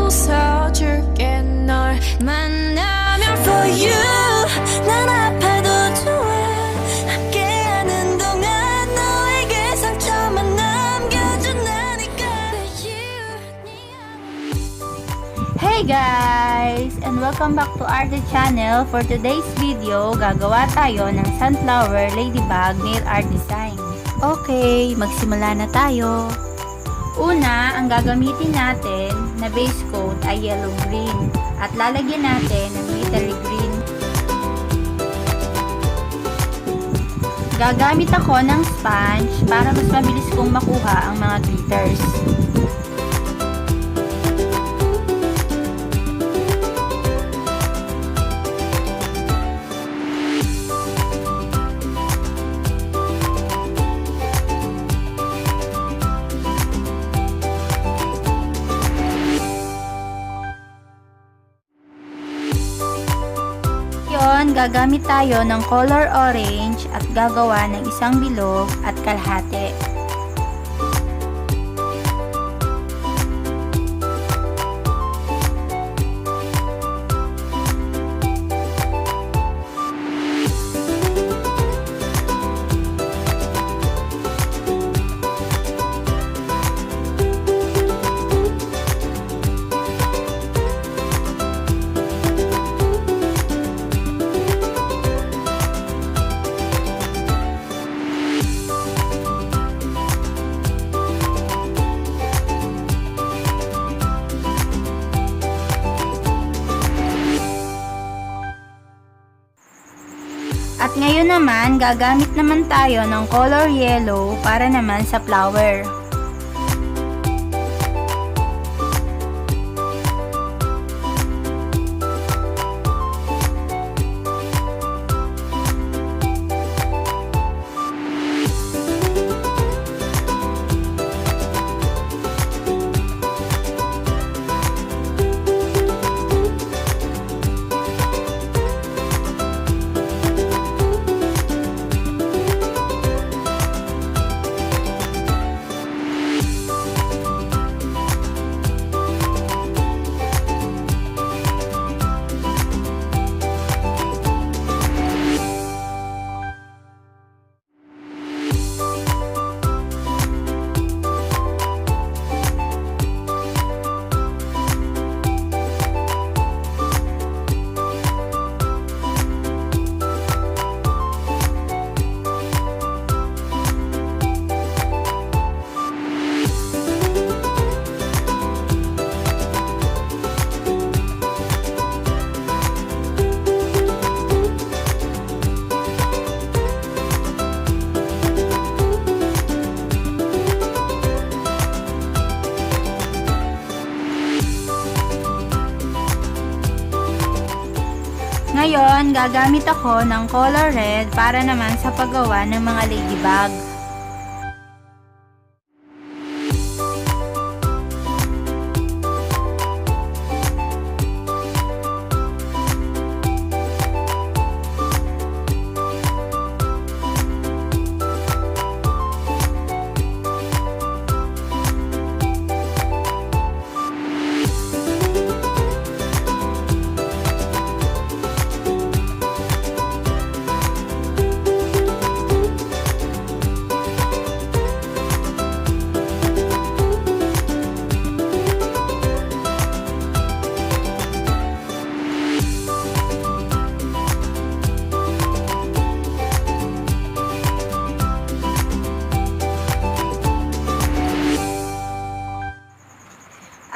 웃어줄게 널 만나면 For you 난 아파도 좋아 함께하는 동안 너에게 상처만 남겨준다니까 Hey guys! And welcome back to artechannel. For today's video, gagawa tayo ng sunflower ladybag nail art design. Okay, magsimula na tayo. Una, ang gagamitin natin na base coat ay yellow-green at lalagyan natin ng metallic green. Gagamit ako ng sponge para mas mabilis kong makuha ang mga glitters. Gagamit tayo ng color orange at gagawa ng isang bilog at kalahati. At ngayon naman, gagamit naman tayo ng color yellow para naman sa flower. Ngayon, gagamit ako ng color red para naman sa paggawa ng mga ladybug.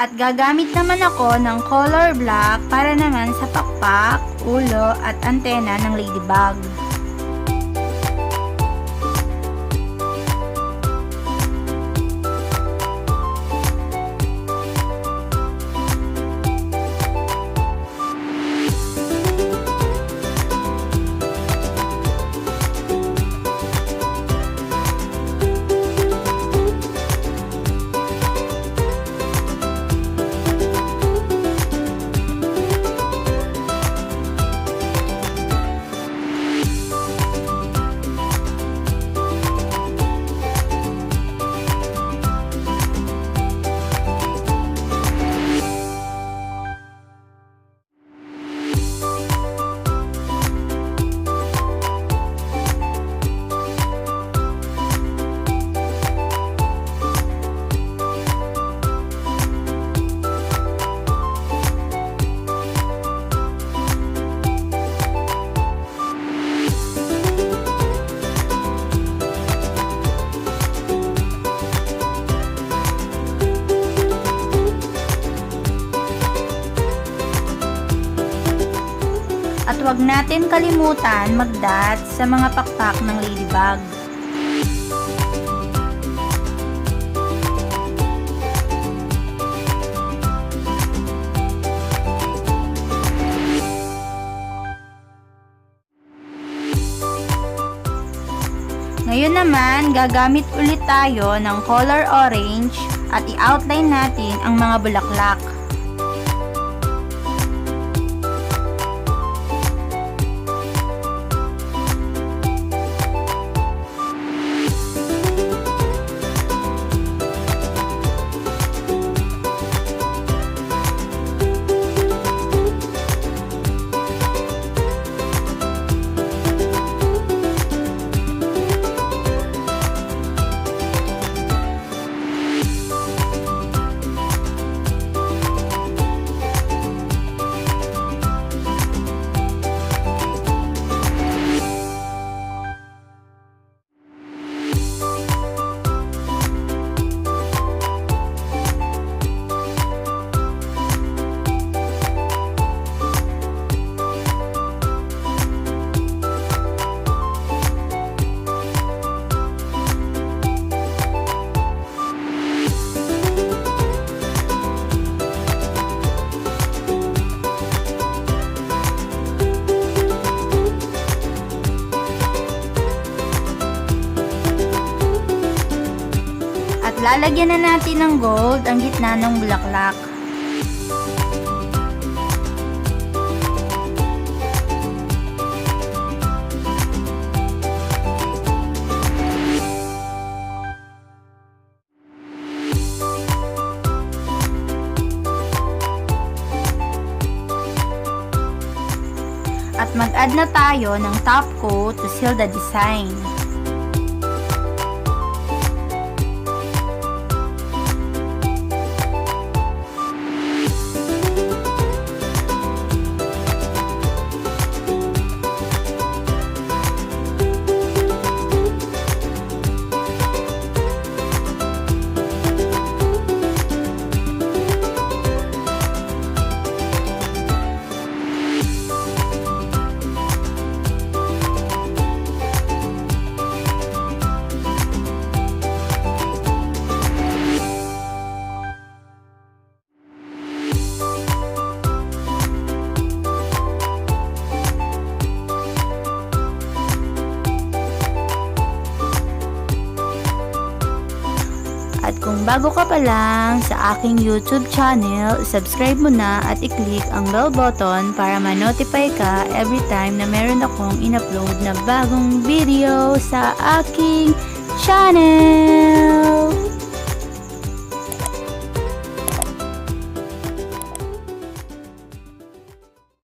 At gagamit naman ako ng color black para naman sa pakpak, ulo at antena ng ladybug. huwag natin kalimutan mag-dot sa mga pakpak ng ladybug. Ngayon naman, gagamit ulit tayo ng color orange at i-outline natin ang mga bulaklak. Lalagyan na natin ng gold ang gitna ng bulaklak. At mag-add na tayo ng top coat to seal the design. At kung bago ka pa lang sa aking YouTube channel, subscribe mo na at i-click ang bell button para ma-notify ka every time na meron akong in-upload na bagong video sa aking channel.